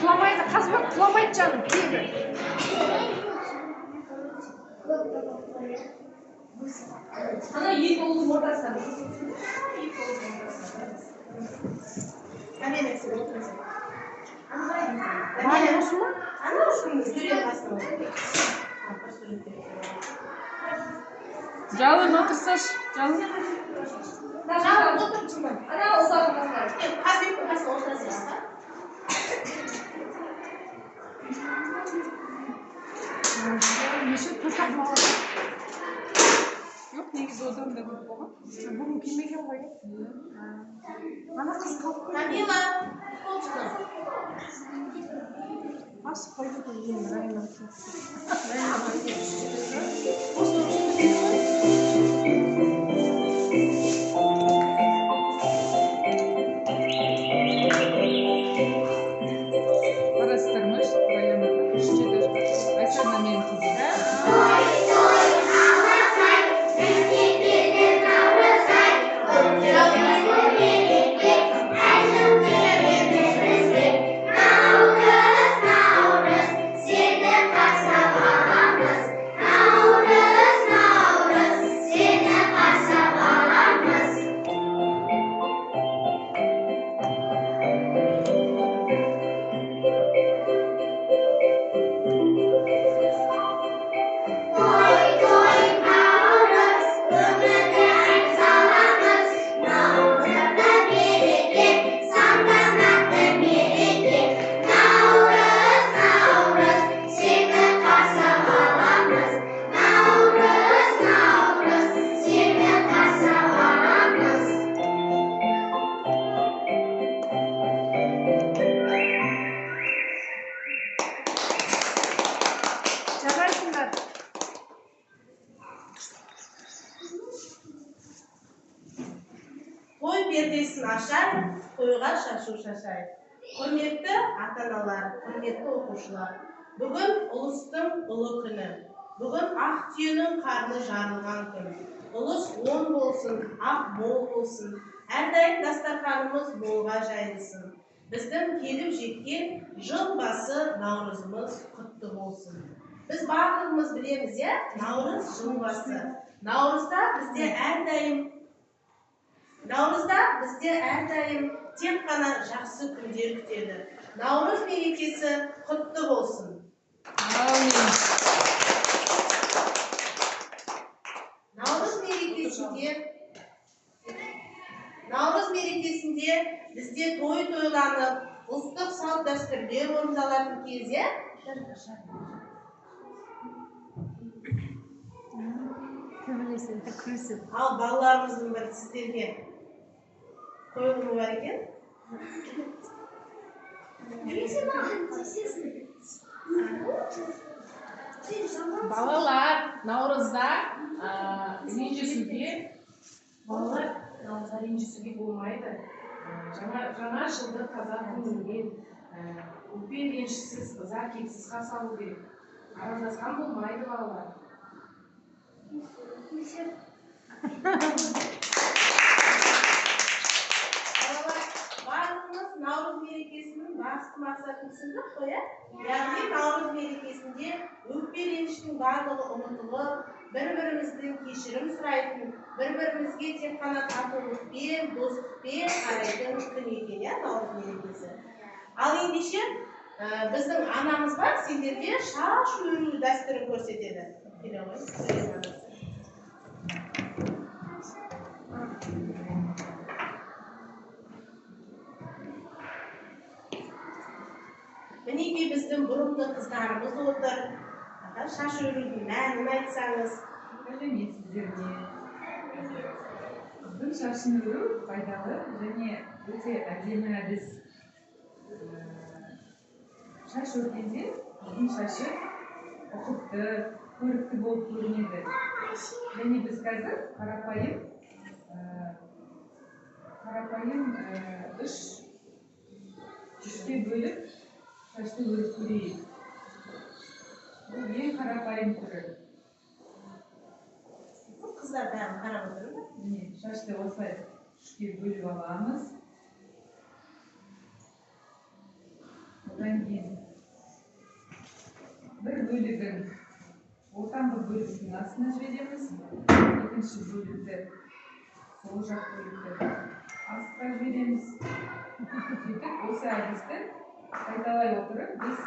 Kulamaydı, Қазбек kulamaydı canım, değil. Ana iyi oldu ortasında. Anne nesi otursun? Var olsun mu? Ana olsun, sürüyor aslında. Жалын отырсаш, жалын. Жалын отырсın. Ana uzak basar. Қазбек басын отырасыз. Неше тосақ мал. Жоқ, негізі одан да көп болған. Бүгін келмеген ғой. Ана қыз қалып қойды. Камила, қол шыққан. Асып қойды ғой, ең райына. Қарастырмыш, района. Үште де Айсана мен қызы. Той пердесін ашар, тойға шашу шашайық. Құрметті ата-аналар, құрметті оқушылар, бүгін ұлыстың ұлы күні. Бүгін ақ түйенің қарны жарылған күн. Ұлыс оң болсын, ақ мол болсын, әрдайым дастарханымыз молға жайылсын. Біздің келіп жеткен жыл басы наурызымыз құтты болсын. Біз барлығымыз білеміз, наурыз жыл басы. Наурызда бізде әрдайым тек қана жақсы күндер күтеді. Наурыз мерекесі құтты болсын. Наурыз мерекесінде бізде той тойланып, ұлттық салт дәстүрлер орындалатын кезде ал балаларымыздың бір сіздерге қойылымы бар екен. Балалар, наурызда ренжісуге болмайды. Жаңа жылды қазақ көңілмен, өкпе ренжісіз, ыза кексіз қарсы алу керек. Араздасқан болмайды балалар. Барлығымыз наурыз мерекесінің басты мақсатын түсіндік қой, яғни наурыз мерекесінде өкпе реніштің барлығы ұмытылып, бір-бірімізден кешірім сұрайтын, бір-бірімізге тек қана татулықпен, достықпен қарайтын күн екен, наурыз мерекесі. Ал ендеше біздің анамыз бар, сендерге шаш өру дәстүрін көрсетеді. Мінеки біздің бұрынғы қыздарымыз отыр. Шаш өрудің мәнін айтсаңыз. Сіздерге қыздың шашын өру пайдалы және өте әдемі әдіс. Шаш өргенде қыздың шашы ұқыпты, көрікті болып көрінеді. Және біз қазір қарапайым үшке бөліп шашты өріп көрейік. Бұл ең қарапайым түрі. қыздар бәрін қарап отырмын да. Міне, шашты осылай үшке бөліп аламыз. Одан кейін бір бөлігін ортаңғы бөліктің астына жібереміз. Екінші бөлікті сол жақ бөлікті астқа жібереміз. Сөйтіп осы әдісті қайталай отырып біз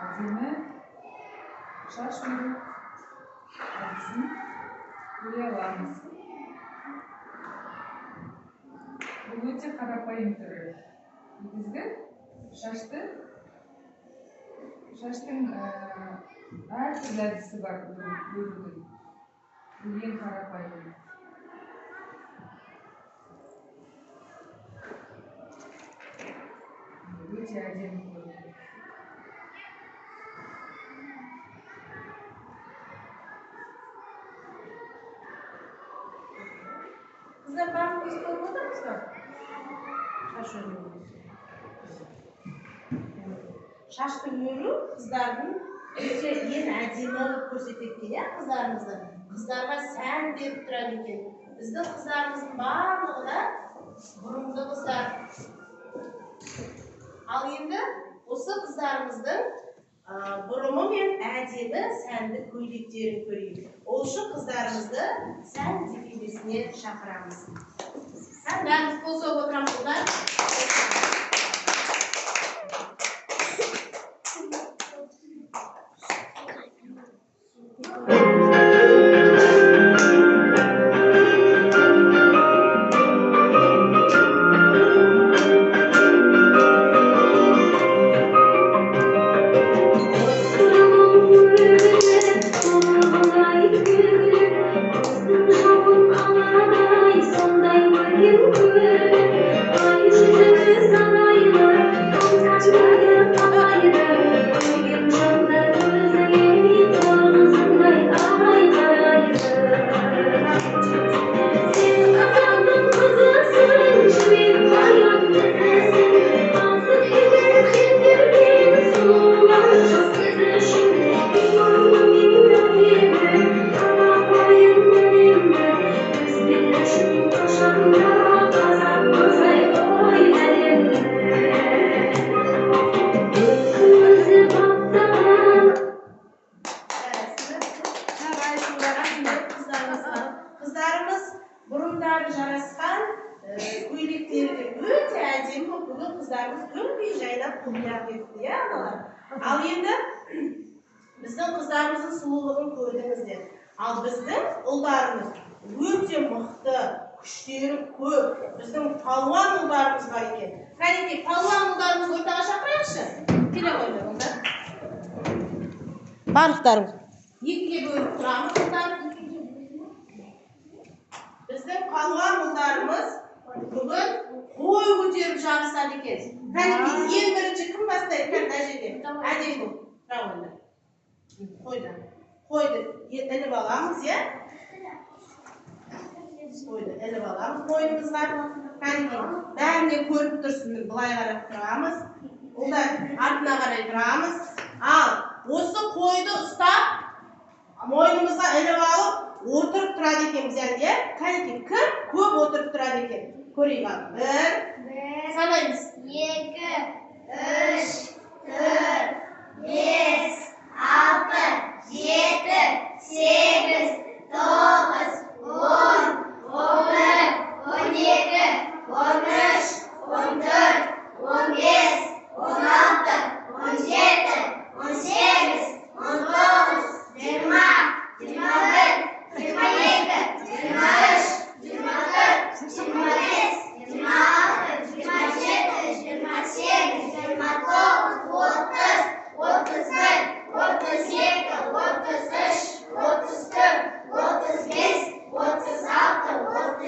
әдемі шаш өру әдісін көре аламыз. Бұл өте қарапайым түрі. Негізгі шаштың әртүрлі әдісі бар өрудің. Бұл ең қарапайым. Өте әдемі көрінеді. Қыздар барлығымыз көріп отырмыз ба? Шаш өру. Шашты өру қыздардың өте ең әдемі қылып көрсетеді екен, иә, қыздарымызды. Қыздарға сән беріп тұрады екен. Біздің қыздарымыздың барлығы да бұрымды қыздар. Ал енді осы қыздарымыздың бұрымы мен әдемі сәнді көйлектерін көрейік. Ол үшін қыздарымызды сән дефилесіне шақырамыз. Бәріміз қол соғып отырамыз қыздар. Қыздарымыз бұрымдары жарасқан, көйлектерді өте әдемі болып, бүгін қыздарымыз көңіл жайлап құлияқ етті, аналар. Ал енді біздің қыздарымыздың сұлулығын көрдіңіздер. Ал біздің ұлдарымыз өте мықты, күштері көп. Біздің палуан ұлдарымыз бар екен. Кәнекей, палуан ұлдарымыз ортаға шақырайықшы. Келе қойды ұлдар. Барлықтарыңыз екіге бөліп тұрамыз ұлдар. Біздің палуан ұлдарымыз бүгін қой көтеріп жарысады екен. Кәнекей, ең бірінші кім бастайды? Кәнекей, әжеге. Әдем бұл. Тұра қойды. Қойды іліп аламыз, иә? Қойды іліп аламыз мойнымызға. Кәнекей, бәріне көріп тұрсын, былай қарап тұрамыз. Ұлдар, артына қарай тұрамыз. Ал, осы қойды ұстап, мойнымызға іліп алып, отырып тұрады екенбіз, әнде. Кәнекей, кім көп отырып тұрады екен? Көрейік ал. 1, санаймыз. 2, 3, 4, 5, 6, 7, 8, 9, 10, 11, 12, 13, 14, 15, 16, 17, 18, 19, 20, 21, 22, 23, 24, 25, 26, 27, 28, 29, 30, 31, 32, 33, 34, 35, 36, 37,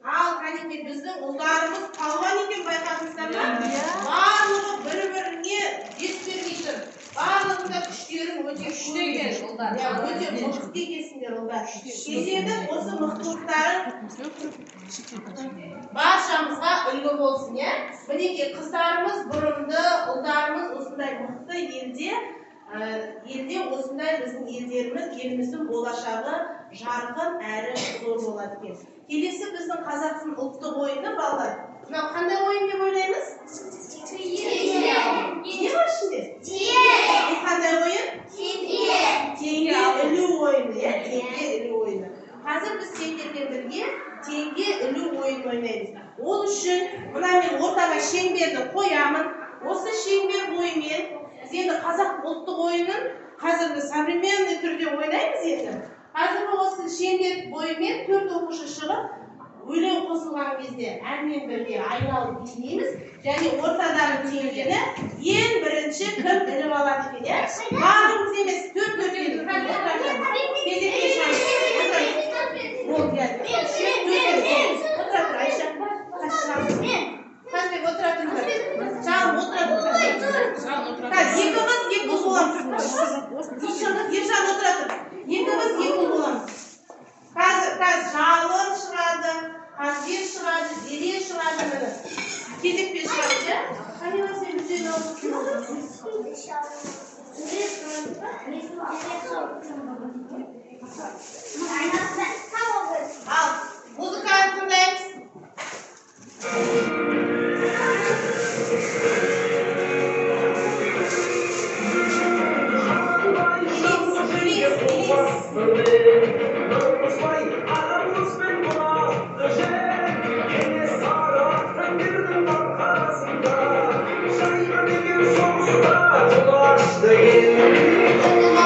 Ал кәдімгі біздің ұлдарымыз палуан екен, байқадыңыздар ма? Барлығы бір-біріне дес бермей тұр. Барлығында күштерің өте күшті екен ұлдар. Өте мықты екенсіңдер ұлдар. Сезеді осы мықтылықтарың баршамызға үлгі болсын, е? Мінекей қыздарымыз бұрынды, ұлдарымыз осындай мықты елде осындай біздің еліміздің болашағы жарқын әрі зор болады екен. Келесі біздің қазақтың ұлттық ойыны балалар. Мынау қандай ойын деп ойлаймыз? Не бар ішінде? Бұл қандай ойын? Теңге ілу ойыны, иә? Теңге ілу ойыны. Қазір біз сендермен бірге теңге ілу ойын ойнаймыз. Ол үшін мына мен ортаға шеңберді қоямын. Осы шеңбер бойымен біз енді қазақ ұлттық ойынын қазіргі современный түрде ойнаймыз енді. Қазіргі осы шеңбер бойымен 4 оқушы шығып, өлең қосылған кезде әнмен бірге айналып билейміз, және ортадағы теңгені ең бірінші кім іліп алады екен, иә? Барлығымыз емес, 4 келіп кезекке шығамыз. Болды, отыра тұр, Айша. Қазбек, отыра тұрыңдар. Шағым, отыра тұр. Екі қыз боламыз. Ержан, отыра тұр. Екі қыз боламыз. Қазір жалын шығады, қазбек шығады, зере шығады мені. Кезекпен шығады, иә? Қанила сен бізден ал, музыканы тыңдаймыз. The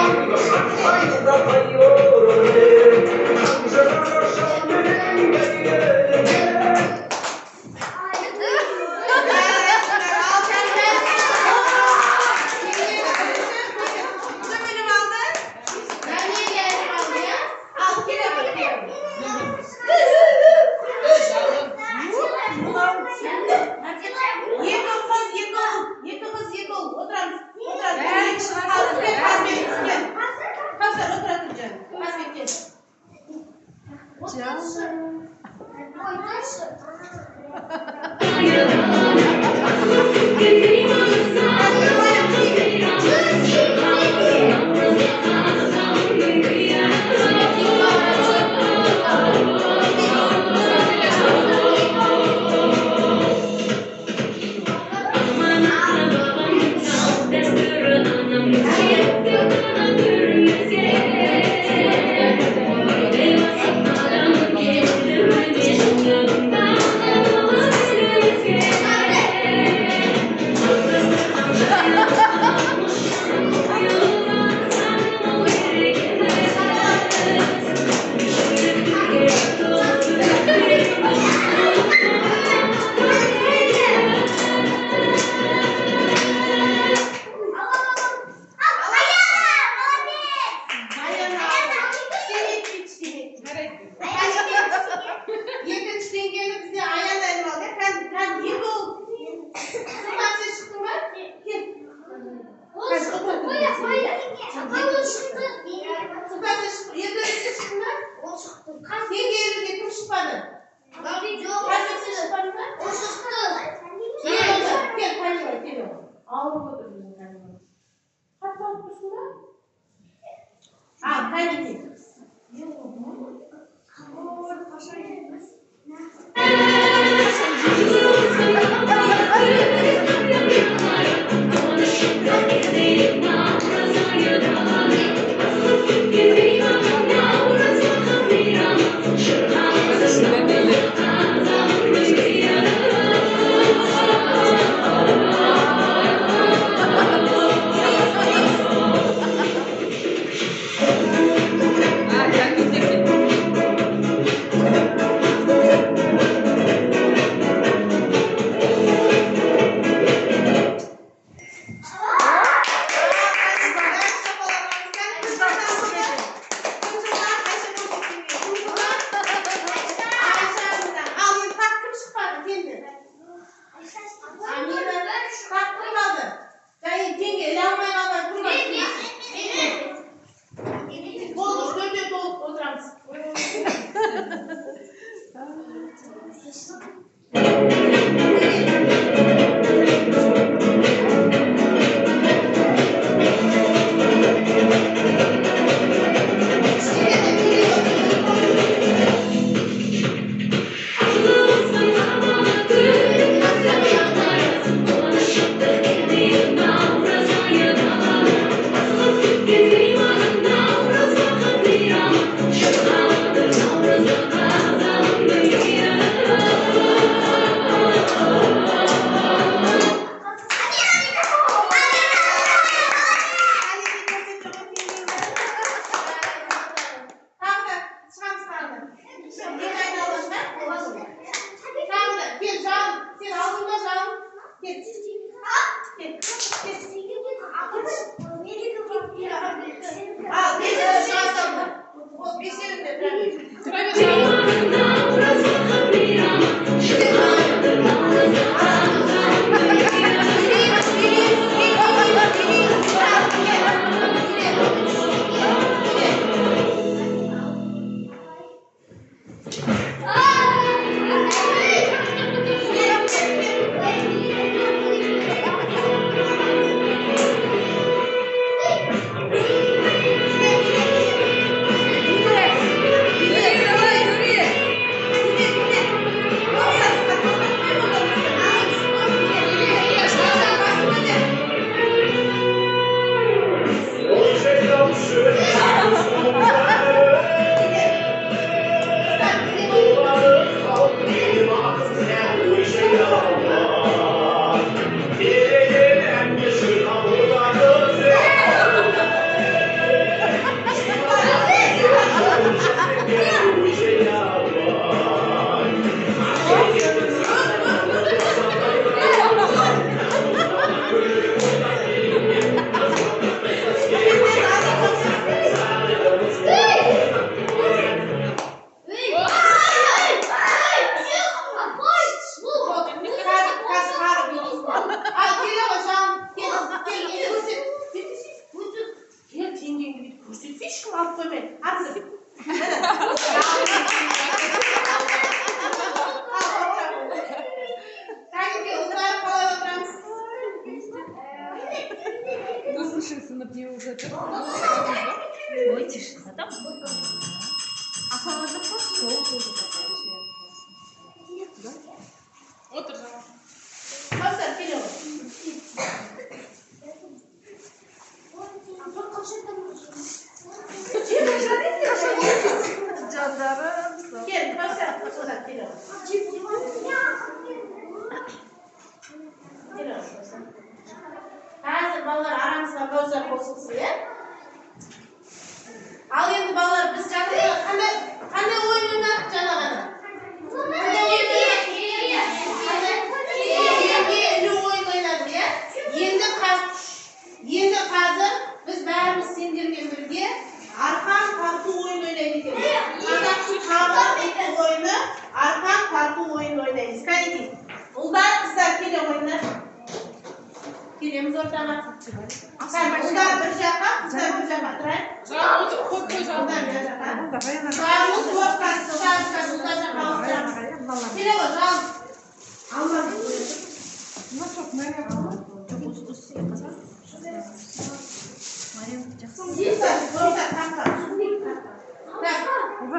алып koymayın. Hazır. Kanki ular falan oturamiz. Послушай, сынып не уже Ой, тишина там. Otur zaman. Hazır, geliyor. Gel, hazır, geliyor. Geliyor. Hazır, ballar aramızda gözler bozulsun ya. Al endi ballar biz canlı qanday o'yin o'ynayapti janag'ini? Qanday o'yin o'ynadi ya? Endi hozir biz barimiz senlarga birga arqon tortuv o'yin o'ynaylik ekanmiz. Qanday o'yini arqon tortuv o'yin o'ynaymiz. Qaniki? Ular qizlar keling o'yinlar. Kelamiz o'rtaga. Ular bir yoqqa, qizlar bir yoqqa turaylik. Zaman otur. Ko'p ko'z oldan.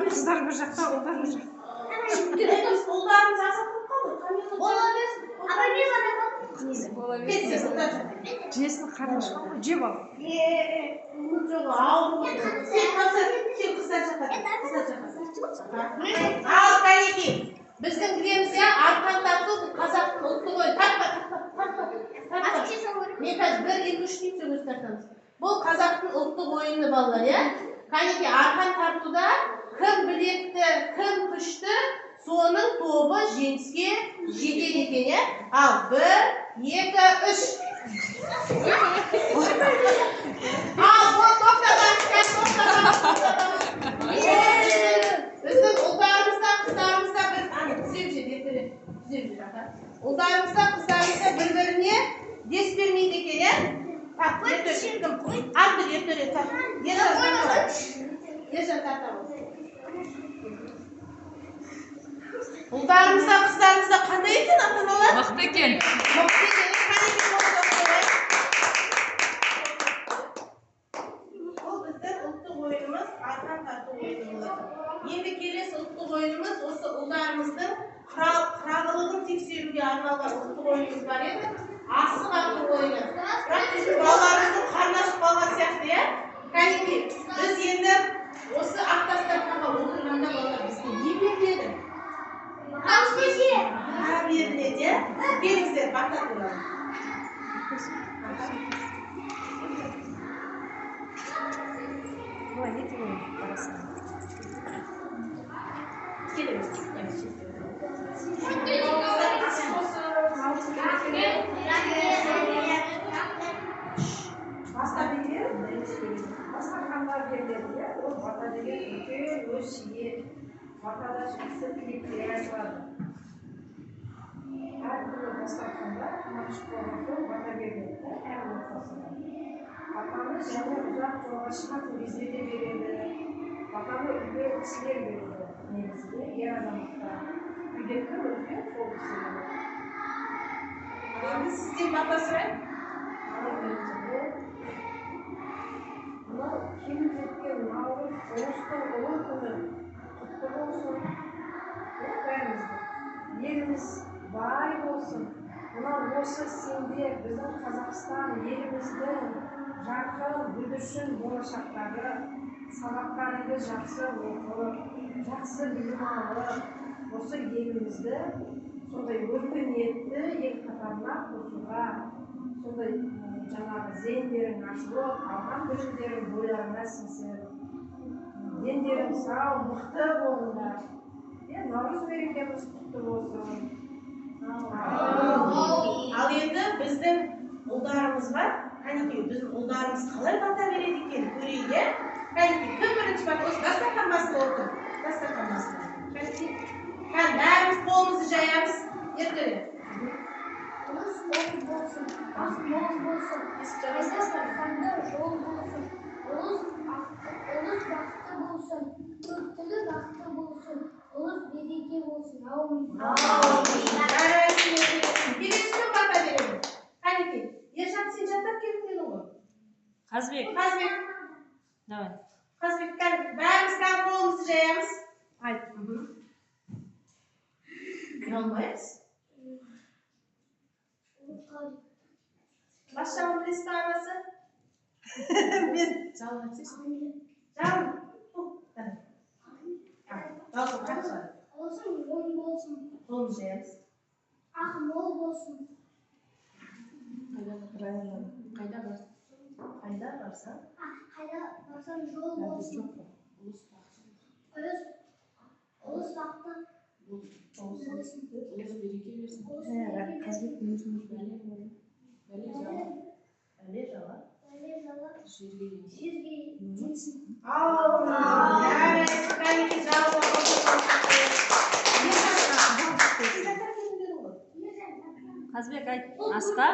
Kızlar bir жақта, ұлдар бір жақта. Жесін қарашқа ғой, жеп ал. Al kaneki. Bizning bilemizga arqon tortuv qozoqning ultiq o'yini. Tartma. Men hozir 1 2 3 deb so'z tartamiz. Bu qozoqning ultiq o'yini bolalar ya. Kaneki arqon tortuvda kim bilekti, kim pushti, so'ning to'bi jensga yetadi ekan ya. Al 1 2 3. Al bu to'xtadan. Bizning ularımızda, kızlarımızda ularımızda, kızlarımızda birbirine des vermeydi ekan ya. Bak, ularımızda, kızlarımızda qanday ekan ota-onalar? Mıқты ekan. Bu bizden ultuq o'yinimiz, arqon tortuv o'yini bo'ladi. Endi kelesi ultuq o'yinimiz o'sha ularımızning qirag'lig'ini tekshiruga arналgan ultuq o'yinimiz bor edi. Asliq otib o'yini. Biroq bizim bolalarimizni qarnashib qolgan сияқты ya. Kaniki biz endi o'sha avtostatga o'tirganda bolalar bizga ne berdi? Berdi. Beringizlar, battat bo'ladi. Басқарғанға беріледі, ол бата деген үлкен өз шие, батада жақсы тілектер айтылады. Әртүрлі басқарғанда қуаныш болған соң бата беріледі, әр отбасына. Батаны және ұзақ жолға шығатын кезде де береді. Батаны үлкен кісілер береді, негізінде ер азаматтар. Үйде кім үлкен сол кісілер. Endi sizden bata sırayın. Мынау келіп жеткен наурыз ұлыстың ұлы күні құтты болсын. Бәрімізді. Еліміз бай болсын. Мынау осы сендер біздің Қазақстан еліміздің жарқын, бүлдіршін болашақтары, сабақтарыңды жақсы оқып, жақсы білім алып, осы елімізді сондай өркениетті ел қатарына қосуға, сондай жаңағы зейіндерің ашылып, алған білімдерің бойларына сіңсін. Дендерің сау, мықты болыңдар. Наурыз мерекеміз құтты болсын. Ал енді біздің ұлдарымыз бар. Қанекей, біздің ұлдарымыз қалай бата береді екен көрейік, е? Қанекей, кім бірінші бата? Осы дастархан басында отыр. Дастархан басында. Қанекей, бәріміз қолымызды жаямыз. Ертең. Ұлыс болсын, ақ мол болсын, Қазақстанда жол болсын, ұлыс Келесіне бата беремін. Қанеке, Ержан сен жаттап келдің дедің ғой. Қазбек. Давай. Қазбек, бәріміз қолымызды жаямыз. Айт. Ұялмаймыз. Бас жағын білесіз бе анасы? Мен Жалын айтсайшы. Жағын. Жалқын қақша. Қолымызды жаямыз. Қайда барсың? Қайда барсаң? Ұлыс береке берсін. Қазбектің өзінің Бәле жала. Жерге Қазбек айт. Асқа.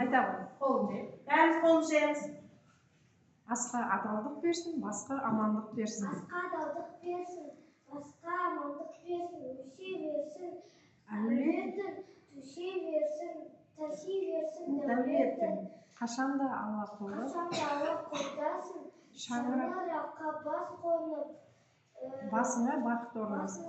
айта ғой. Бәріміз қолымызды жаямыз. Асқа адалдық берсін, басқа амандық берсін. Дәулеттің қашанда Алла қолда, шаңыраққа басыңа бақыт орнасын.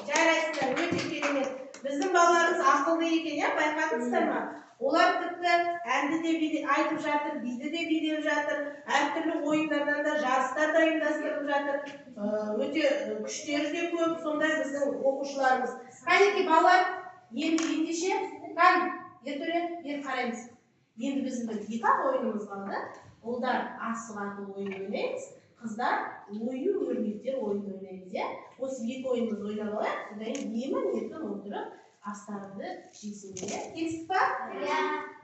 Жарайсыздар, өте керемет. Біздің балаларымыз ақылды екен, байқадыңыздар ма? Олар тіпті әнді де айтып жатыр, биді де билеп жатыр, әртүрлі ойындардан да жарыстар да ұйымдастырып жатыр. Өте күштері де көп, сондай біздің оқушыларымыз. Қанеке балалар, енді ендеше, ертөре, бері қараймыз. Енді біздің екі ойынымыз қалды. Ұлдар асық ату ойын ойнаймыз, қыздар ою өрнектер ойын ойнаймыз. Осы екі ойынымыз ойнап алайық, содан емін еркін отырып астарыңды жейсіңдер. Келістік па?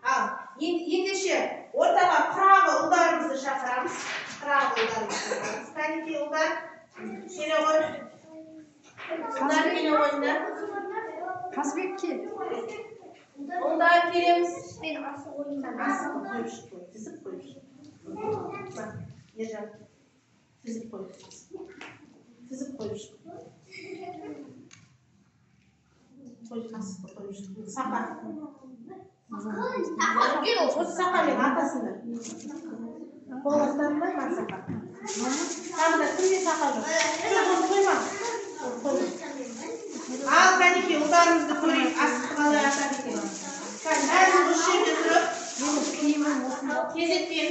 Ал, ендеше ортаға қырағы ұлдарымызды шақырамыз. Қанеке ұлдар, келе ғой. Ұлдар келе ойындар. Қазбек кел. Ұлдар келеміз. Асық қойып шық, тізіп қойып шық. Ержан, тізіп қойып шық. Тізіп қойып шық. Асықты қойып шық. Сақа. Осы сақамен атасыңдар. Қоластарында ма сақа? Тағы да кімде сақа жоқ? Жоқ, оны қойма. Ал, кәнеке, ұлдарымызды көрейік. Асықты қалай атады екен. Бәрін осы жерде тұрып, кезекпен.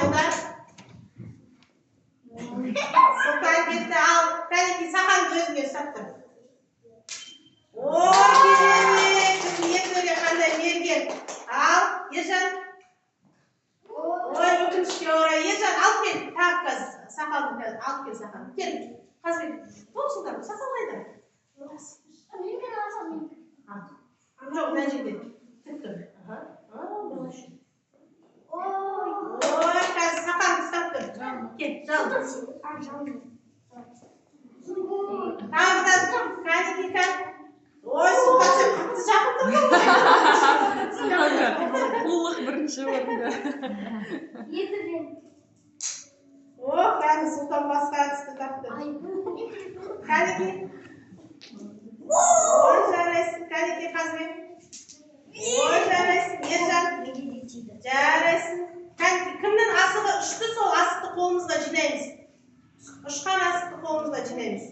Ұлдар. Сұлтан кетті, ал, кәнеке, сақанды өзіңе ұстап тұр. Ой, керемет, ертөре қандай мерген. Ал, Ержан. Ой, өкінішке орай. Ержан, ал кел, тағы қазір. Сақалды қазір, ал кел сақалды. Кел, қазір. Болсыңдар, сақал қайда? Жоқ, мына жерде. Тік тұр. Ой, қазір сақалды ұстап тұр. Кел, жал. Тағы да тұр, кәнеке кән. Ой, Сұлтан, сен қатты жақын тұрдың ғой. Ұлық бірінші орында. О, кәні Сұлтан басқа әдісті тапты. Кәнеке. Ой, жарайсың, кәнеке Қазбек. Ой, жарайсың, Ержан. Жарайсың. Кәнеке, кімнің асығы ұшты, сол асықты қолымызға жинаймыз. Ұшқан асықты қолымызға жинаймыз.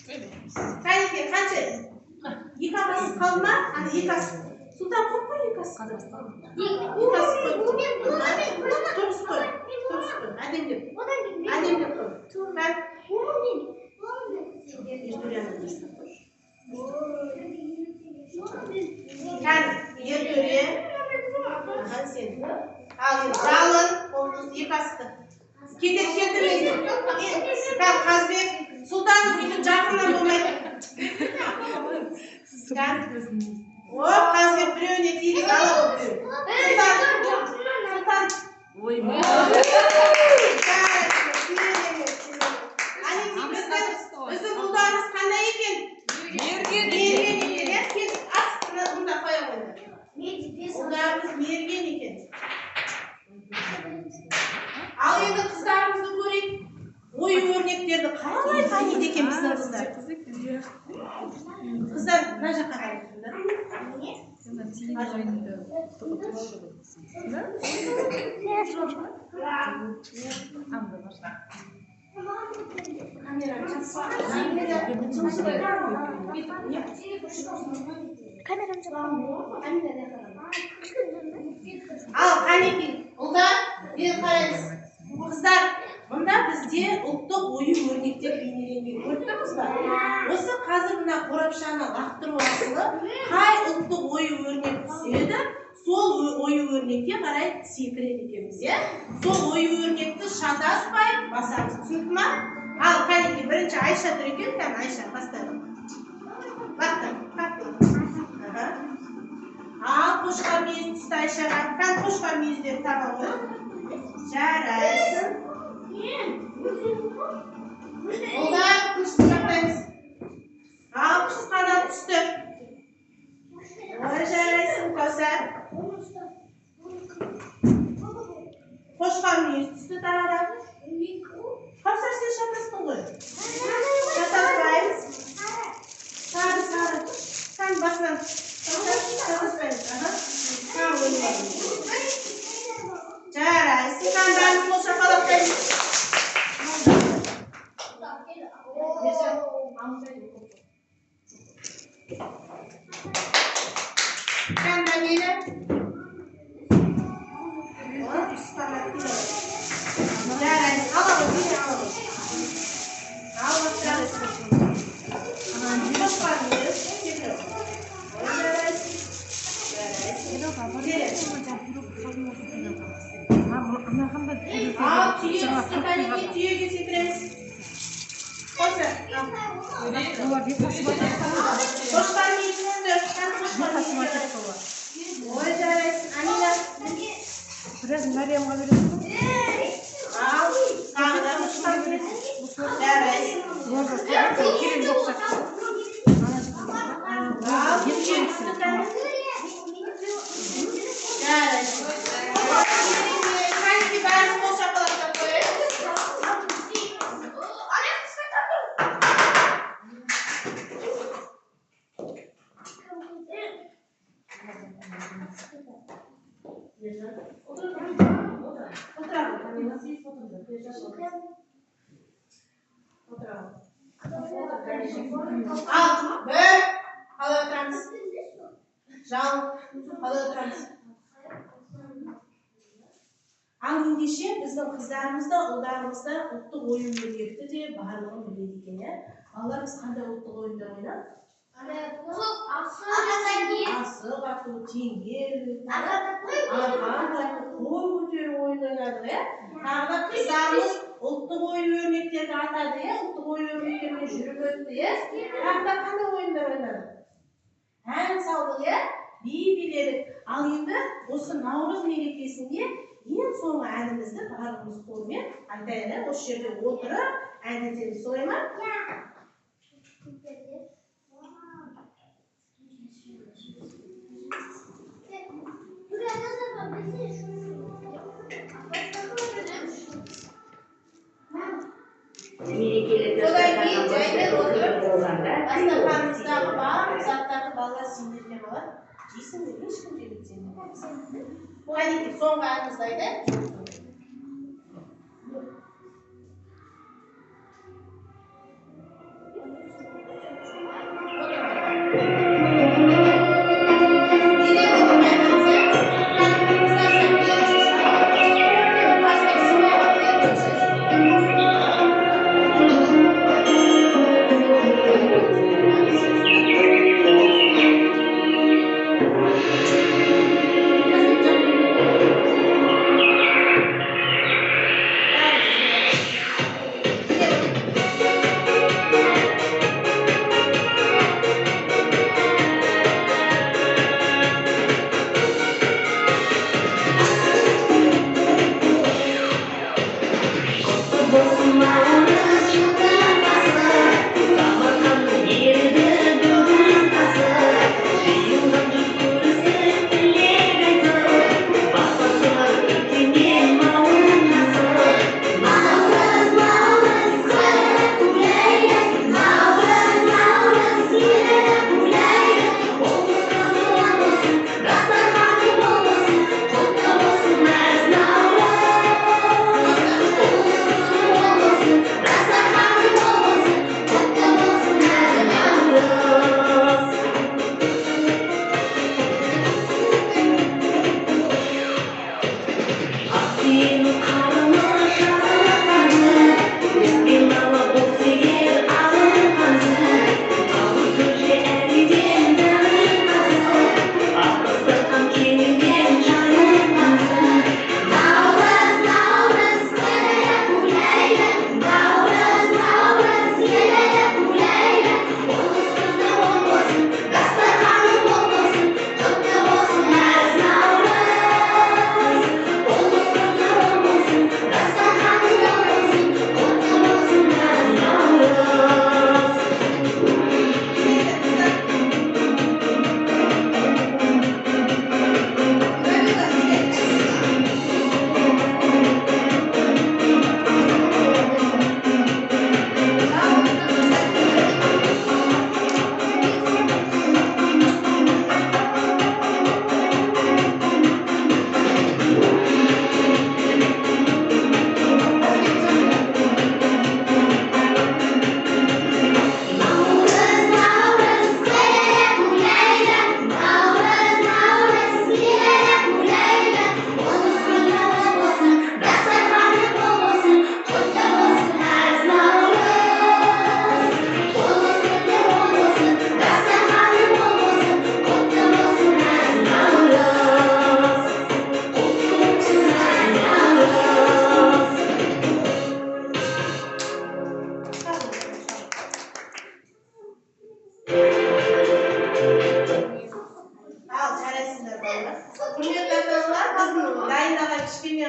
Кәнеке, қанша? Екі асық қалды ма? Ана екі асық. Сұлтан қойып қой екі асық. Екі асық қойып. Тоғыз қой. Әдемдеп. Әдемдеп қой. Ертөре. Ал енді жалын. Екі асықты. Келді өзі. Қазбек. Сұлтан үйдің жақыннан болмайды. О, Қазбек біреуіне тиіп алып біреу. Сұлтан. Ой, Біздің Қайда екен біздің қыздар? Қыздар мына жаққа қарайсыңдар. Ал қанекей, ұлдар, бері қараңыз. Қыздар, мұнда бізде ұлттық ою-өрнектер бейнеленген. Көріп тұрмыз ба? Осы қазір мына қорапшаны лақтыру арқылы қай ұлттық ою-өрнек түседі, сол ою-өрнекке қарай секіреді екенбіз, иә? Сол ою-өрнекті шатаспай басамыз. Түсінікті ма? Ал қанекей, бірінші Айша тұр екен, кәне Айша бастадым. Лақтыр, лақтыр. Ал қошқар мүйіз түсті Айшаға. Кәне қошқар мүйізден таба ғой. Жарайсың. Ұлдар, күшті жақтаймыз. Ал күшті қанат түсті. Ой, жарайсың, Кәусар. Қошқар мүйіз түсті тағада. Кәусар, сен шатастың ғой. Шатаспаймыз. Сары, сары. Қан басынан. Шатаспаймыз. Жарайсың, қандарын қол шапалақтаймыз. Қанда мені? Жарайсың, аламыз, мені аламыз. Аламыз, жарайсың. Қошқар мүйіз, секіріп. Жарайсың. Ал түйе түсті кәнеке, түйеге секіреміз. Қосы. Қошқар мүйіз түсті. Ой, жарайсың. Амина. Ал, қағыда қошқар мүйіз. Жарайсың. Ал, түйе түсті кәнеке. Жарайсың. Кәнеке бәрін қол шапалақтап қойайық. Ал, бір, қалай отырамыз? Жал, қалай отырамыз? Ал ендеше біздің қыздарымыз да, ұлдарымыз да ұлттық ою-өрнекті де барлығын біледі екен, иә? Балалар, біз қандай ұлттық ойындар ойнадық? Асық ату, теңгел, арқан тарту, қой көтеру ойын ойнадық, иә? Тағы да қыздарымыз ұлттық ою-өрнектерді атады, иә? Ұлттық ою-өрнектермен жүріп өтті, иә? Тағы да қандай ойындар ойнадық? Ән салдық, иә? Би биледік. Ал енді осы Наурыз мерекесінде ең соңғы әнімізді барлығымыз қолмен айтайық, осы жерде отырып ән айтамыз, солай ма? Содан кейін жаймен отырып, дастарханымыздағы барлық заттарды балалар сендерге қалады. Жейсің бе? Ешкім жемейді сендер. Қанекей, соңғы әнімізді айтайық.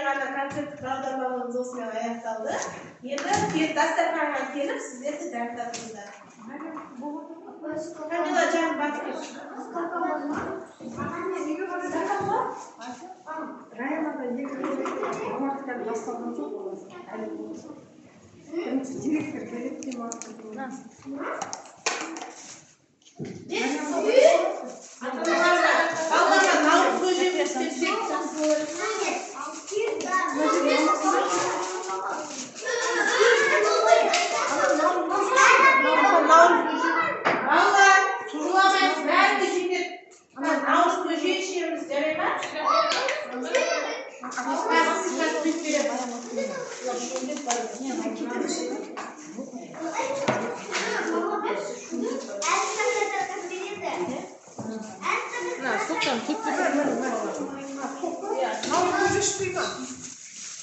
ғана концерттік бағдарламамыз осымен аяқталды. Енді дастарханға келіп, сіздер де дәм татыңыздар. Камила жан батып Районада мамандықтар басталған жоқ олар. Бірінші директор керек балаларға наурыз көже істепсек жақсы болар. Балалар, жыламайық, бәрі де жетеді. Наурыз көже ішеміз, жарай ма?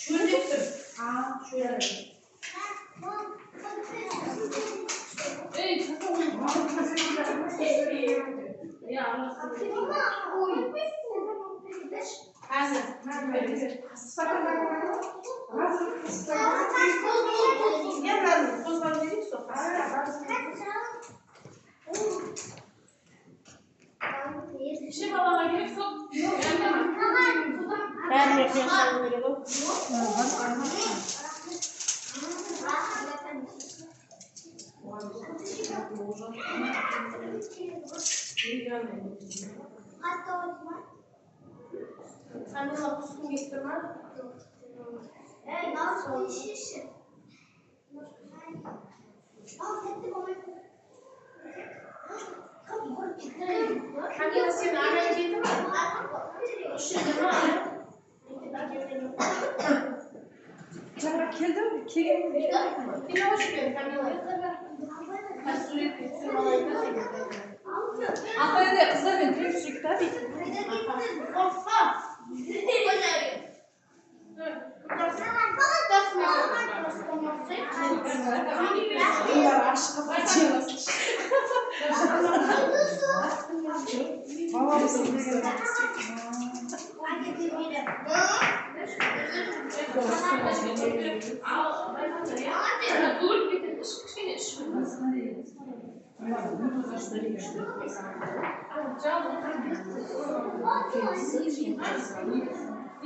Шөлдеп тұр. Şey balama gerek yok. Бәріне қиын салу керек ол. Камила құскың келіп тұр ма? Камила сен ағай келді ма? Жаңа келдім, апайда қыздармен көрісейік та дейді.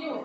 Yok.